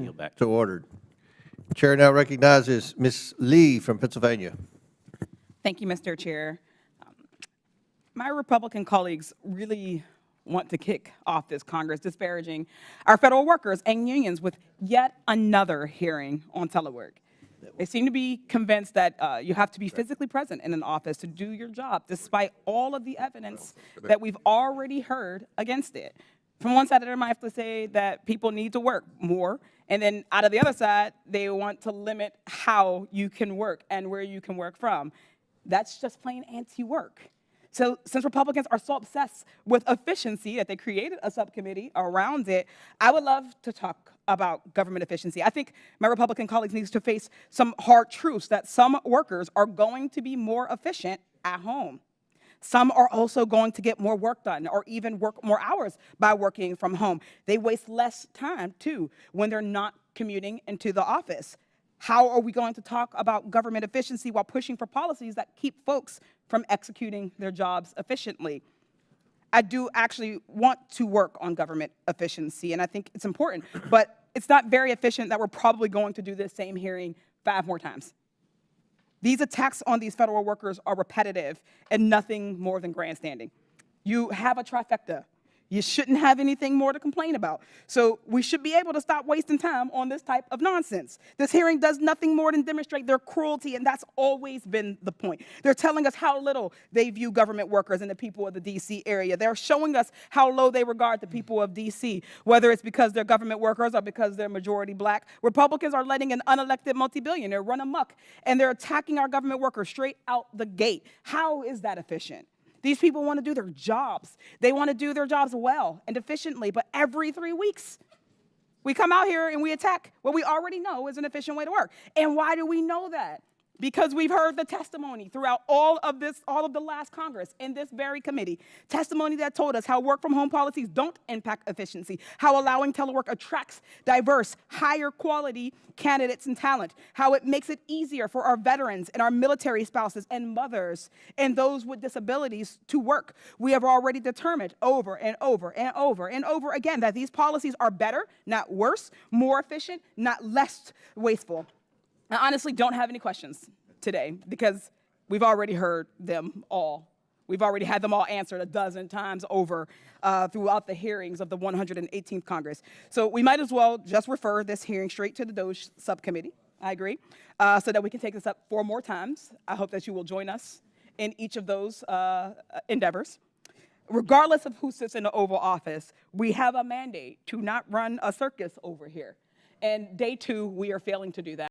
Yield back. So ordered. Chair now recognizes Ms. Lee from Pennsylvania. Thank you, Mr. Chair. My Republican colleagues really want to kick off this Congress disparaging our federal workers and unions with yet another hearing on telework. They seem to be convinced that you have to be physically present in an office to do your job, despite all of the evidence that we've already heard against it. From one side of their mouth, they say that people need to work more, and then out of the other side, they want to limit how you can work and where you can work from. That's just plain anti-work. So since Republicans are so obsessed with efficiency that they created a subcommittee around it, I would love to talk about government efficiency. I think my Republican colleagues need to face some hard truths that some workers are going to be more efficient at home. Some are also going to get more work done or even work more hours by working from home. They waste less time, too, when they're not commuting into the office. How are we going to talk about government efficiency while pushing for policies that keep folks from executing their jobs efficiently? I do actually want to work on government efficiency, and I think it's important, but it's not very efficient that we're probably going to do this same hearing 5 more times. These attacks on these federal workers are repetitive and nothing more than grandstanding. You have a trifecta. You shouldn't have anything more to complain about. So we should be able to stop wasting time on this type of nonsense. This hearing does nothing more than demonstrate their cruelty, and that's always been the point. They're telling us how little they view government workers and the people of the D.C. area. They're showing us how low they regard the people of D.C., whether it's because they're government workers or because they're majority black. Republicans are letting an unelected multi-billionaire run amok, and they're attacking our government workers straight out the gate. How is that efficient? These people want to do their jobs. They want to do their jobs well and efficiently, but every 3 weeks, we come out here and we attack what we already know is an efficient way to work. And why do we know that? Because we've heard the testimony throughout all of the last Congress in this very committee, testimony that told us how work from home policies don't impact efficiency, how allowing telework attracts diverse, higher quality candidates and talent, how it makes it easier for our veterans and our military spouses and mothers and those with disabilities to work. We have already determined over and over and over and over again that these policies are better, not worse, more efficient, not less wasteful. I honestly don't have any questions today because we've already heard them all. We've already had them all answered a dozen times over throughout the hearings of the 118th Congress. So we might as well just refer this hearing straight to the DOES subcommittee, I agree, so that we can take this up 4 more times. I hope that you will join us in each of those endeavors. Regardless of who sits in the Oval Office, we have a mandate to not run a circus over here. And day 2, we are failing to do that.